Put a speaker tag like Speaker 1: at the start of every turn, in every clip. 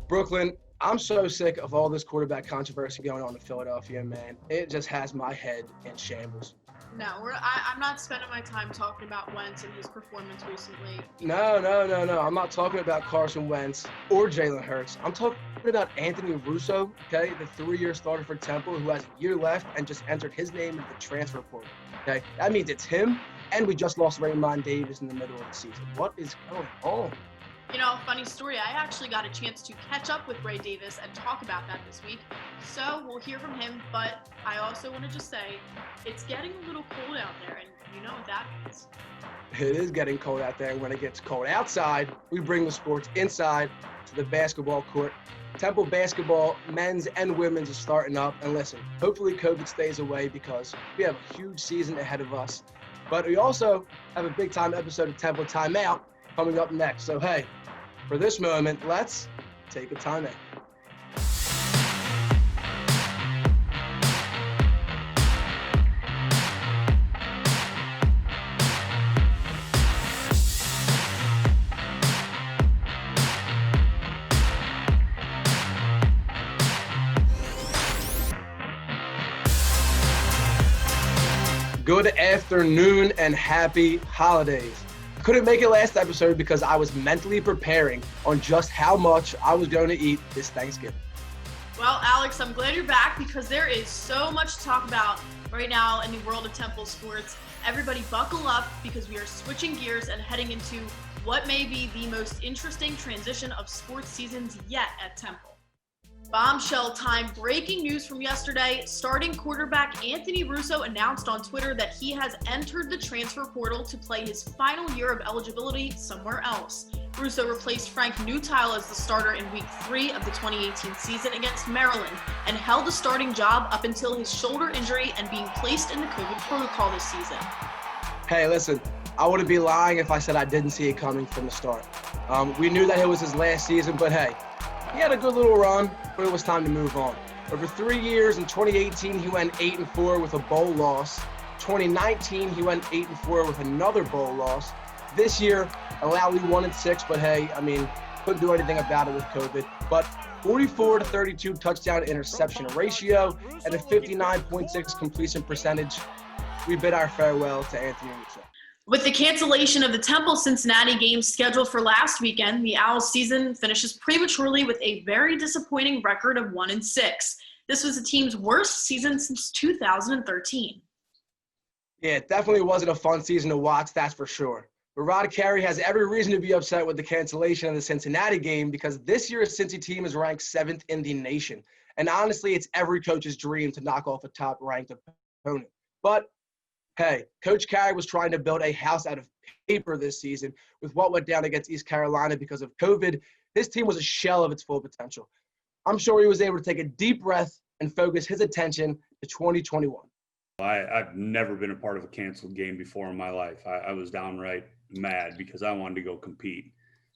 Speaker 1: Brooklyn, I'm so sick of all this quarterback controversy going on in Philadelphia, man. It just has my head in shambles.
Speaker 2: No, I'm not spending my time talking about Wentz and his performance recently.
Speaker 1: No. I'm not talking about Carson Wentz or Jalen Hurts. I'm talking about Anthony Russo, okay, the 3-year starter for Temple who has a year left and just entered his name into the transfer portal, okay? That means it's him, and we just lost Raymond Davis in the middle of the season. What is going on?
Speaker 2: You know, funny story, I actually got a chance to catch up with Ray Davis and talk about that this week. So we'll hear from him, but I also want to just say it's getting a little cold out there, and you know what that means.
Speaker 1: It is getting cold out there, and when it gets cold outside, we bring the sports inside to the basketball court. Temple basketball, men's and women's, is starting up. And listen, hopefully COVID stays away because we have a huge season ahead of us. But we also have a big-time episode of Temple Timeout coming up next. So, hey, for this moment, let's take a timeout. Good afternoon and happy holidays. I couldn't make it last episode because I was mentally preparing on just how much I was going to eat this Thanksgiving.
Speaker 2: Well, Alex, I'm glad you're back because there is so much to talk about right now in the world of Temple sports. Everybody buckle up because we are switching gears and heading into what may be the most interesting transition of sports seasons yet at Temple. Bombshell time, breaking news from yesterday. Starting quarterback Anthony Russo announced on Twitter that he has entered the transfer portal to play his final year of eligibility somewhere else. Russo replaced Frank Newtile as the starter in week 3 of the 2018 season against Maryland and held the starting job up until his shoulder injury and being placed in the COVID protocol this season.
Speaker 1: Hey, listen, I wouldn't be lying if I said I didn't see it coming from the start. We knew that it was his last season, but hey, he had a good little run, but it was time to move on. Over 3 years, in 2018, he went 8-4 with a bowl loss. 2019, he went 8-4 with another bowl loss. This year, allowed 1-6, but hey, I mean, couldn't do anything about it with COVID. But 44-32 touchdown interception ratio and a 59.6 completion percentage. We bid our farewell to Anthony Russo.
Speaker 2: With the cancellation of the Temple-Cincinnati game scheduled for last weekend, the Owls season finishes prematurely with a very disappointing record of 1-6. This was the team's worst season since 2013.
Speaker 1: Yeah, it definitely wasn't a fun season to watch, that's for sure. But Rod Carey has every reason to be upset with the cancellation of the Cincinnati game because this year's Cincy team is ranked 7th in the nation. And honestly, it's every coach's dream to knock off a top-ranked opponent. But hey, Coach Carey was trying to build a house out of paper this season with what went down against East Carolina because of COVID. This team was a shell of its full potential. I'm sure he was able to take a deep breath and focus his attention to 2021.
Speaker 3: I've never been a part of a canceled game before in my life. I was downright mad because I wanted to go compete.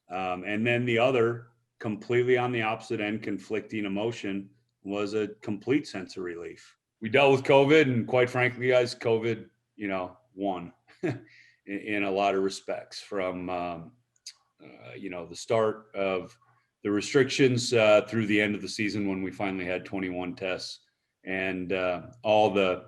Speaker 3: And then the other, completely on the opposite end, conflicting emotion was a complete sense of relief. We dealt with COVID, and quite frankly, guys, COVID won in a lot of respects from, the start of the restrictions through the end of the season when we finally had 21 tests and all the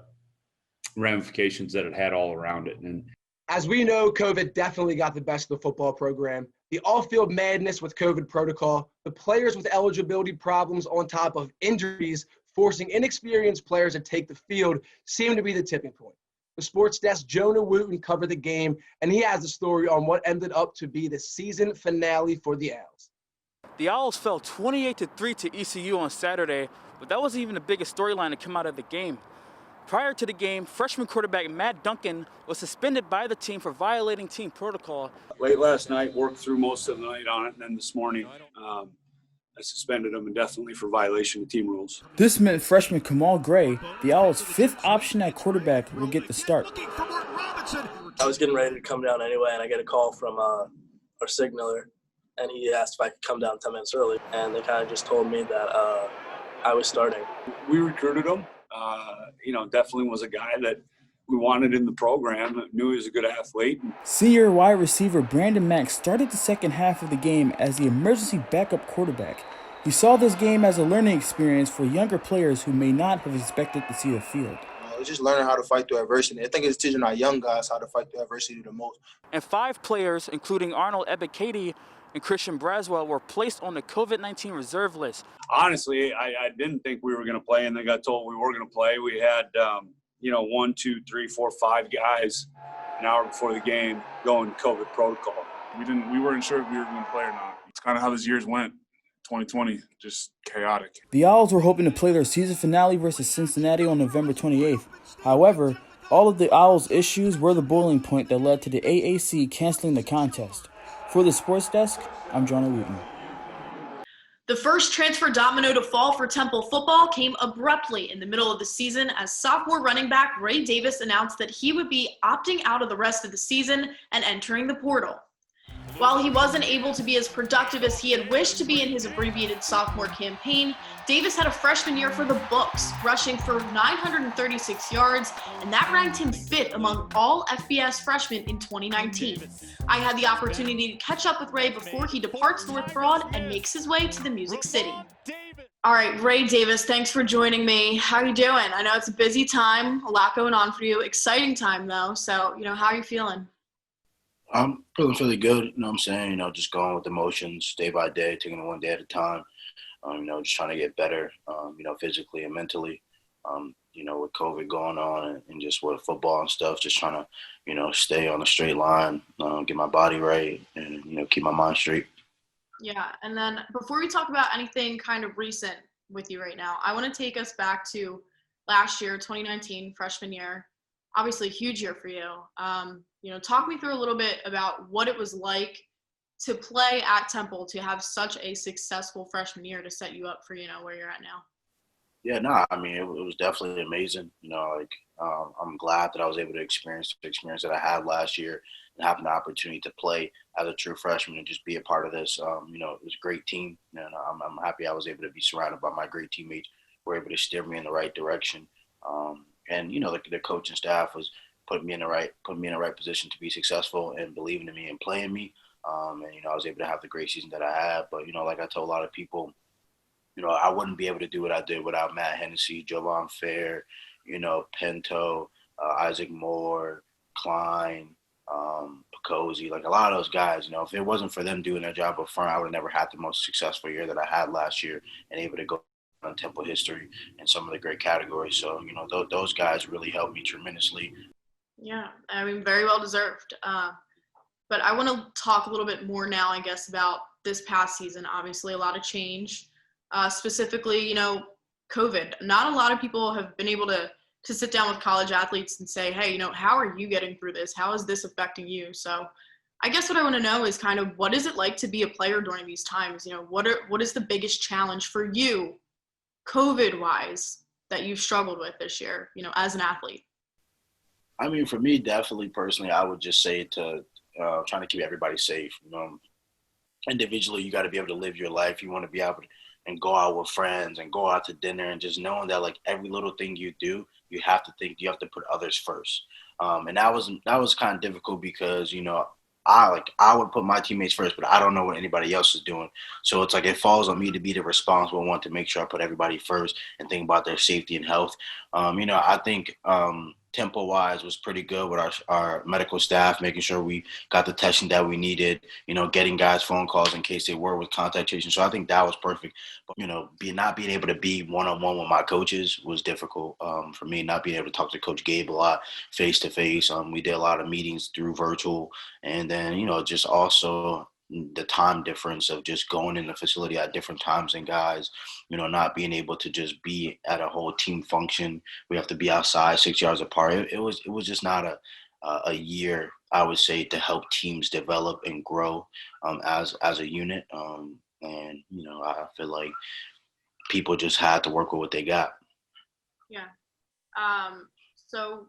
Speaker 3: ramifications that it had all around it. And
Speaker 1: as we know, COVID definitely got the best of the football program. The off-field madness with COVID protocol, the players with eligibility problems on top of injuries, forcing inexperienced players to take the field seemed to be the tipping point. The sports desk, Jonah Wooten, covered the game, and he has a story on what ended up to be the season finale for the Owls.
Speaker 4: The Owls fell 28-3 to ECU on Saturday, but that wasn't even the biggest storyline to come out of the game. Prior to the game, freshman quarterback Matt Duncan was suspended by the team for violating team protocol.
Speaker 5: Late last night, worked through most of the night on it, and then this morning I suspended him indefinitely for violation of team rules.
Speaker 4: This meant freshman Kamal Gray, the Owls' 5th option at quarterback, will get the start.
Speaker 6: I was getting ready to come down anyway, and I get a call from our signaler, and he asked if I could come down 10 minutes early, and they kind of just told me that I was starting.
Speaker 5: We recruited him. Definitely was a guy that we wanted in the program, knew he was a good athlete.
Speaker 4: Senior wide receiver Brandon Mack started the second half of the game as the emergency backup quarterback. He saw this game as a learning experience for younger players who may not have expected to see the field.
Speaker 7: It's just learning how to fight through adversity. I think it's teaching our young guys how to fight through adversity the most.
Speaker 4: And 5 players, including Arnold Ebiketie and Christian Braswell, were placed on the COVID-19 reserve list.
Speaker 5: Honestly, I didn't think we were going to play, and then got told we were going to play. We had, 1, 2, 3, 4, 5 guys an hour before the game going COVID protocol.
Speaker 8: We weren't sure if we were going to play or not. It's kind of how this year's went. 2020, just chaotic.
Speaker 4: The Owls were hoping to play their season finale versus Cincinnati on November 28th. However, all of the Owls' issues were the boiling point that led to the AAC canceling the contest. For the Sports Desk, I'm Jonah Wooten.
Speaker 2: The first transfer domino to fall for Temple football came abruptly in the middle of the season as sophomore running back Ray Davis announced that he would be opting out of the rest of the season and entering the portal. While he wasn't able to be as productive as he had wished to be in his abbreviated sophomore campaign, Davis had a freshman year for the books, rushing for 936 yards, and that ranked him 5th among all FBS freshmen in 2019. I had the opportunity to catch up with Ray before he departs North Broad and makes his way to the Music City. All right, Ray Davis, thanks for joining me. How are you doing? I know it's a busy time, a lot going on for you. Exciting time, though. So, how are you feeling?
Speaker 9: I'm feeling really good, you know what I'm saying? Just going with the motions day by day, taking it one day at a time, just trying to get better, physically and mentally, with COVID going on and just with football and stuff, just trying to, stay on a straight line, get my body right and, keep my mind straight.
Speaker 2: Yeah, and then before we talk about anything kind of recent with you right now, I want to take us back to last year, 2019, freshman year. Obviously a huge year for you. Talk me through a little bit about what it was like to play at Temple, to have such a successful freshman year to set you up for, where you're at now.
Speaker 9: Yeah, no, it was definitely amazing. I'm glad that I was able to experience the experience that I had last year and having the opportunity to play as a true freshman and just be a part of this. It was a great team, and I'm happy I was able to be surrounded by my great teammates who were able to steer me in the right direction. And the coaching staff was putting me in the right position to be successful and believing in me and playing me. I was able to have the great season that I had. But like I told a lot of people, I wouldn't be able to do what I did without Matt Hennessy, Jovan Fair, Pinto, Isaac Moore, Klein, Picozzi, a lot of those guys. If it wasn't for them doing their job up front, I would have never had the most successful year that I had last year and able to go on Temple history and some of the great categories. So, those guys really helped me tremendously.
Speaker 2: Yeah, very well deserved. But I want to talk a little bit more now, I guess, about this past season. Obviously, a lot of change. Specifically, COVID. Not a lot of people have been able to sit down with college athletes and say, hey, how are you getting through this? How is this affecting you? So I guess what I want to know is kind of what is it like to be a player during these times? What is the biggest challenge for you, COVID-wise, that you've struggled with this year, as an athlete?
Speaker 9: For me, definitely personally, I would just say to trying to keep everybody safe. Individually, you got to be able to live your life. You want to be able to and go out with friends and go out to dinner and just knowing that every little thing you do, you have to put others first. And that was kind of difficult because, I would put my teammates first, but I don't know what anybody else is doing. So it's it falls on me to be the responsible one to make sure I put everybody first and think about their safety and health. I think Tempo-wise was pretty good with our medical staff, making sure we got the testing that we needed, getting guys phone calls in case they were with contact tracing. So I think that was perfect. But, not being able to be one-on-one with my coaches was difficult for me, not being able to talk to Coach Gabe a lot face-to-face. We did a lot of meetings through virtual. And then, just also the time difference of just going in the facility at different times and guys, not being able to just be at a whole team function. We have to be outside 6 yards apart. It was just not a year, I would say, to help teams develop and grow as a unit. I feel like people just had to work with what they got.
Speaker 2: Yeah. So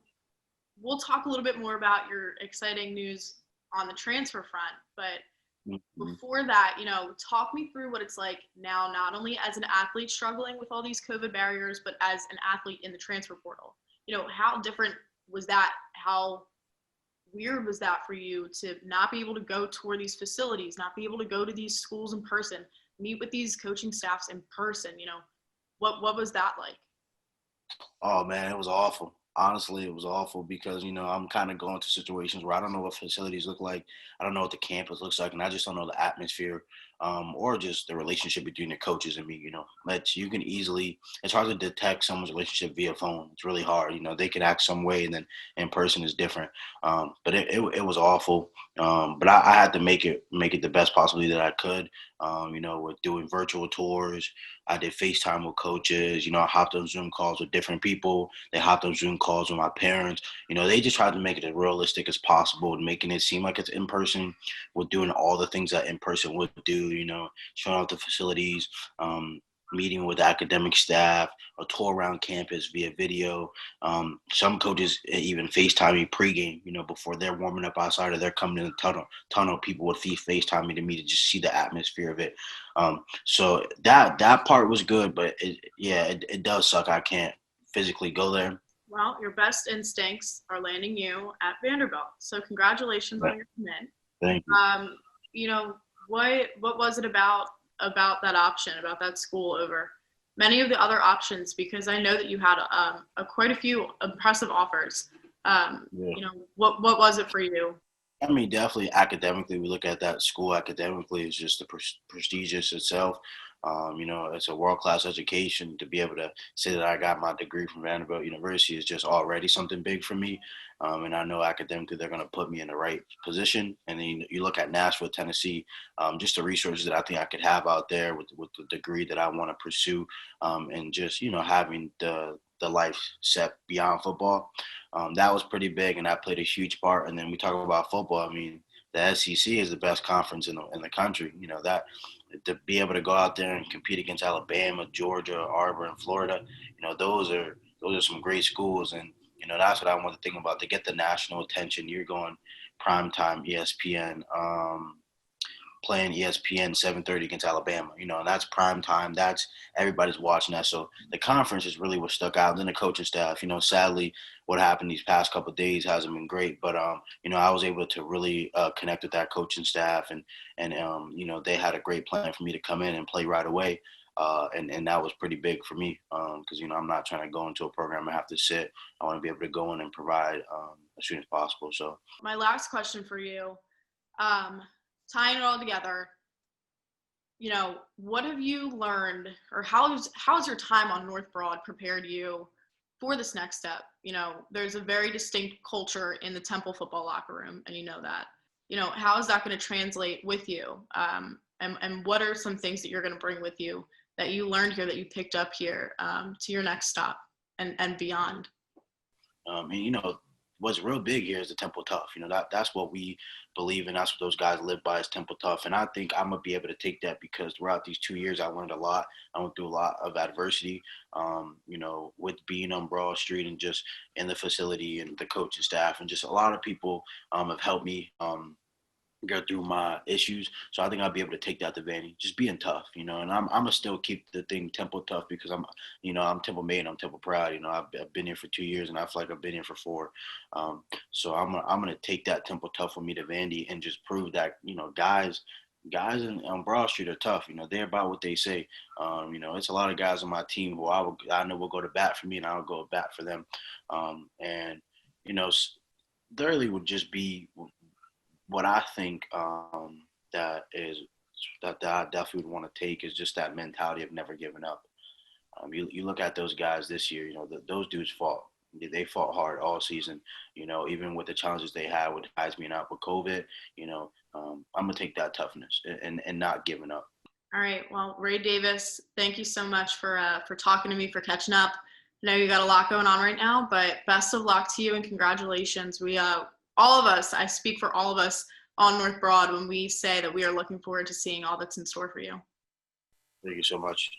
Speaker 2: we'll talk a little bit more about your exciting news on the transfer front, but before that, talk me through what it's like now, not only as an athlete struggling with all these COVID barriers, but as an athlete in the transfer portal. How different was that? How weird was that for you to not be able to go tour these facilities, not be able to go to these schools in person, meet with these coaching staffs in person? You know, what was that like?
Speaker 9: Oh man, it was awful. Honestly, it was awful because, I'm kind of going to situations where I don't know what facilities look like. I don't know what the campus looks like, and I just don't know the atmosphere, or just the relationship between the coaches and me. You can easily, it's hard to detect someone's relationship via phone. It's really hard. They can act some way, and then in person is different. But it was awful. But I had to make it the best possibly that I could. With doing virtual tours. I did FaceTime with coaches. I hopped on Zoom calls with different people. They hopped on Zoom calls with my parents. They just tried to make it as realistic as possible, making it seem like it's in person. With doing all the things that in person would do, showing off the facilities, meeting with academic staff, a tour around campus via video. Some coaches even FaceTime me pregame, before they're warming up outside or they're coming in the tunnel. People would FaceTime me to just see the atmosphere of it. So that part was good, but it does suck. I can't physically go there.
Speaker 2: Well, your best instincts are landing you at Vanderbilt. So congratulations on your commit.
Speaker 9: Thank you.
Speaker 2: What was it about that option, about that school over many of the other options? Because I know that you had quite a few impressive offers. What was it for you?
Speaker 9: I mean, definitely academically, we look at that school academically as just the prestigious itself. It's a world-class education. To be able to say that I got my degree from Vanderbilt University is just already something big for me. And I know academically they're going to put me in the right position. And then you look at Nashville, Tennessee, just the resources that I think I could have out there with the degree that I want to pursue, and just, having the life set beyond football. That was pretty big, and that played a huge part. And then we talk about football. I mean, the SEC is the best conference in the country. That to be able to go out there and compete against Alabama, Georgia, Auburn, Florida, those are some great schools. And that's what I want to think about, to get the national attention. You're going primetime ESPN, playing ESPN 7:30 against Alabama, and that's prime time. That's everybody's watching that. So the conference is really what stuck out. Then the coaching staff, sadly, what happened these past couple of days hasn't been great, but I was able to really connect with that coaching staff, and they had a great plan for me to come in and play right away. And that was pretty big for me, because, I'm not trying to go into a program and have to sit. I want to be able to go in and provide as soon as possible. So
Speaker 2: my last question for you, tying it all together, what have you learned, or how's your time on North Broad prepared you for this next step? There's a very distinct culture in the Temple football locker room, and that. How is that going to translate with you? And what are some things that you're going to bring with you that you learned here, that you picked up here, to your next stop and beyond?
Speaker 9: What's real big here is the Temple Tough. That's what we believe in. That's what those guys live by, is Temple Tough. And I think I'm going to be able to take that, because throughout these 2 years, I learned a lot. I went through a lot of adversity, with being on Broad Street and just in the facility and the coaching staff. And just a lot of people have helped me go through my issues. So I think I'll be able to take that to Vandy, just being tough, and I'm going to still keep the thing Temple Tough, because I'm Temple made, I'm Temple proud. I've been here for 2 years, and I feel like I've been here for 4. So I'm going to take that Temple Tough with me to Vandy and just prove that, guys on Broad Street are tough. They're about what they say. It's a lot of guys on my team who I know will go to bat for me, and I'll go to bat for them. And thirdly would just be what I think that I definitely would want to take is just that mentality of never giving up. You look at those guys this year, those dudes fought. They fought hard all season, even with the challenges they had with guys being out with COVID. I'm going to take that toughness and not giving up.
Speaker 2: All right. Well, Ray Davis, thank you so much for talking to me, for catching up. I know you got a lot going on right now, but best of luck to you and congratulations. We all of us, I speak for all of us on North Broad when we say that we are looking forward to seeing all that's in store for you.
Speaker 9: Thank you so much.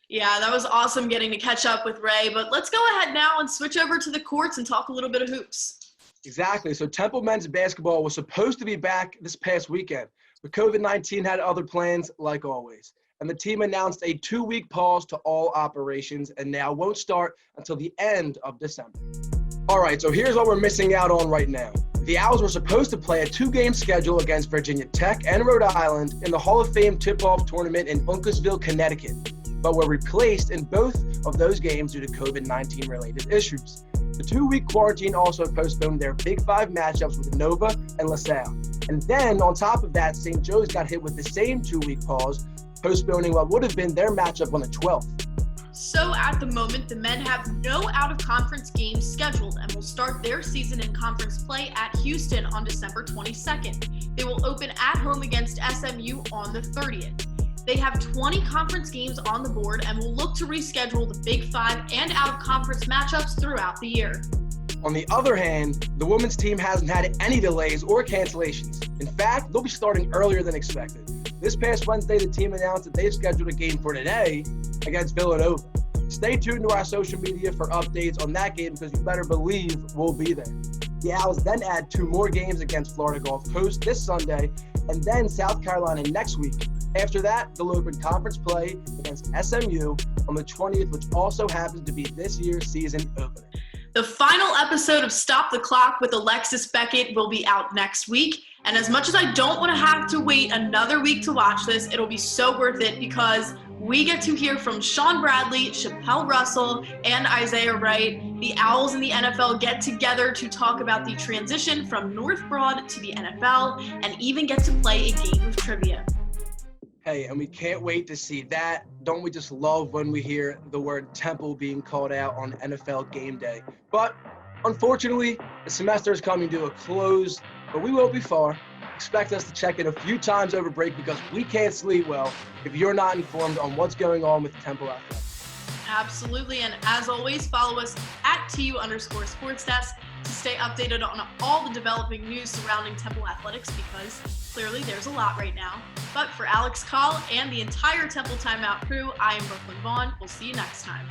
Speaker 2: Yeah, that was awesome getting to catch up with Ray, but let's go ahead now and switch over to the courts and talk a little bit of hoops.
Speaker 1: Exactly. So Temple men's basketball was supposed to be back this past weekend, but COVID-19 had other plans, like always. And the team announced a 2-week pause to all operations and now won't start until the end of December. All right, so here's what we're missing out on right now. The Owls were supposed to play a 2-game schedule against Virginia Tech and Rhode Island in the Hall of Fame tip-off tournament in Uncasville, Connecticut, but were replaced in both of those games due to COVID-19 related issues. The 2-week quarantine also postponed their Big 5 matchups with Nova and LaSalle. And then on top of that, St. Joe's got hit with the same 2-week pause, postponing what would have been their matchup on the 12th.
Speaker 2: So at the moment, the men have no out-of-conference games scheduled and will start their season in conference play at Houston on December 22nd. They will open at home against SMU on the 30th. They have 20 conference games on the board and will look to reschedule the Big 5 and out-of-conference matchups throughout the year.
Speaker 1: On the other hand, the women's team hasn't had any delays or cancellations. In fact, they'll be starting earlier than expected. This past Wednesday, the team announced that they've scheduled a game for today against Villanova. Stay tuned to our social media for updates on that game because you better believe we'll be there. The Owls then add 2 more games against Florida Gulf Coast this Sunday and then South Carolina next week. After that, they'll open conference play against SMU on the 20th, which also happens to be this year's season opener.
Speaker 2: The final episode of Stop the Clock with Alexis Beckett will be out next week. And as much as I don't want to have to wait another week to watch this, it'll be so worth it because we get to hear from Sean Bradley, Chappelle Russell, and Isaiah Wright. The Owls and the NFL get together to talk about the transition from North Broad to the NFL and even get to play a game of trivia.
Speaker 1: Hey, and we can't wait to see that. Don't we just love when we hear the word Temple being called out on NFL game day? But unfortunately, the semester is coming to a close, but we won't be far. Expect us to check in a few times over break because we can't sleep well if you're not informed on what's going on with Temple Athletics.
Speaker 2: Absolutely, and as always, follow us at @TU_SportsDesk to stay updated on all the developing news surrounding Temple Athletics because clearly there's a lot right now. But for Alex Call and the entire Temple Timeout crew, I am Brooklyn Vaughan. We'll see you next time.